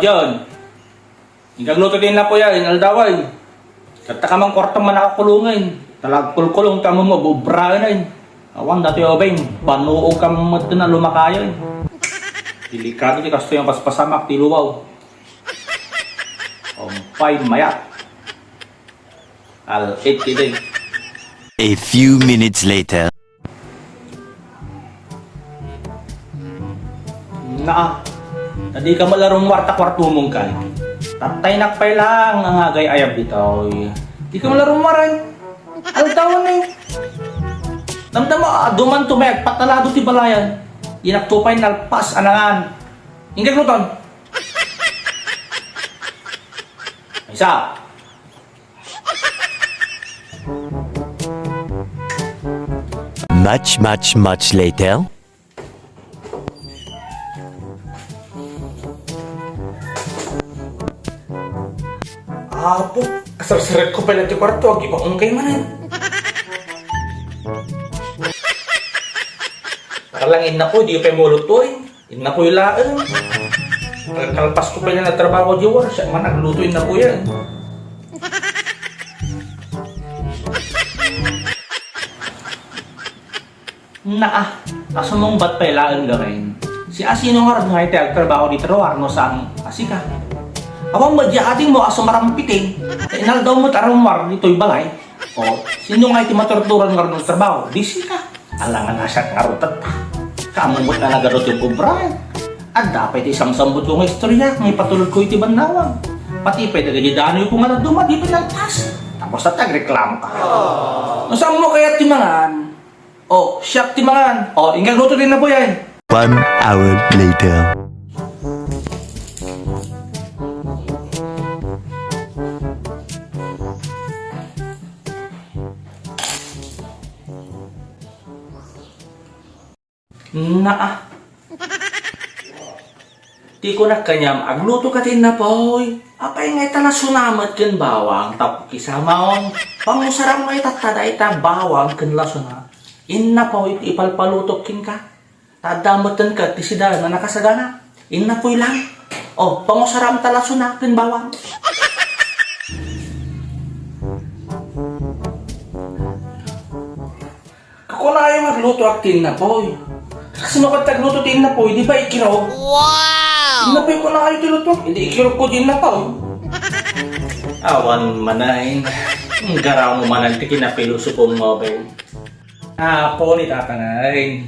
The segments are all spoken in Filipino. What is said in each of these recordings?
dyan. Igagluto din na po yan, inaldaway. Kata ka mang kwartang man nakakulungin. Talagkulkulong tamo mo, bubrayan na yun. Awang dati obeng, panuog ka mat na lumakayan. Delikado di kasto yung paspasamak, tiluwaw. Ompay mayat. Al-it din. A few minutes later. Tadi ka malarong warta-kwarto mong kay. Tatay nakpay lang ang agay ayab dito. Di ka malarong waray. Altawan eh. Damdama, duman tumek, patalado ti balayan. Inaktupay nalpas anangan. Ingay luton. Isa. Much later. Apo, asar-sarat ko pala ti kwarto. Agi pa ungkay manan. Karalangin na po, di pa mulot to eh. In na po yung laan. Kalpas ko pa na nagtrabaho di war. Siya man naglutuin na po yan. Kaso mong ba't pa ilaan gawin? Si Asino nga rin nga iti agtrabaho di trabaho no sang asika. Awang madya ating mo aso marampiting. Inal daw mo taramwar dito'y balay. O, sino nga iti maturturan nga rin ng trabaho? Di sika. Alangan na siya nga rutat pa. Kamumot na nagarot yung kubrayan. At dapat isang sambot kong istorya, may patulog ko iti bandawang. Pati pwede gajidano yung kung ano dumadi pinagtas. Tapos at nagreklamo ka. Nasaan mo kaya timangan? O, siyak timangan. O, ingang luto din na po yan. 1 hour later. Di ko na kanyam, agluto ka din na poy. Apay ngay tala sunamat ken bawang, tapos kisamaon. Pangusarang may tatada ita bawang ken lasuna. Inna poy, ipalpalutok kin ka. Tadamatan ka, tisida na nakasagana. Inna poy lang. O, pangusarang tala suna ken bawang. Kako na yung magluto aktin na poy. Kasi makatagluto din na po, hindi ba ikiraw? Wow! Inapay ko na kayo tiluto, hindi ikiraw ko din na po. Awan manay. Garaw mo manang tikinapiluso po mo, Ben. Po ni tatanay.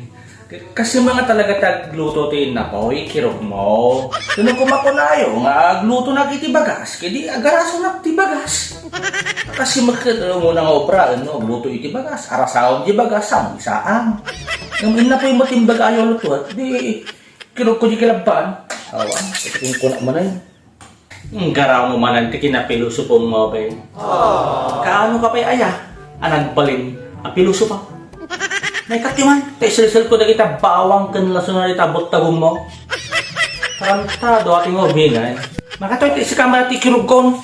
Kasi mga talaga tagluto din na po, ikiraw mo. Kung kumakunayo, nga agluto na kitibagas, kaya agaraso na kitibagas. Kasi magkadalo mo ng obra, agluto itibagas, arasaon tibagas, ang isaang. Namin na po yung matimbag ayaw luto at di kirog ko di kilaban. Awan, ito kung kuna man ay. Garaw mo man ang tikinapiluso po mo, Ben. Kaano ka pa'y aya? Anagbalin, apiluso pa. May katiman, tayo ko na kita bawang kanlaso na kita botagong mo. Tarantado ating obingay. Makatoy tayo sa kamara ti kirog ko.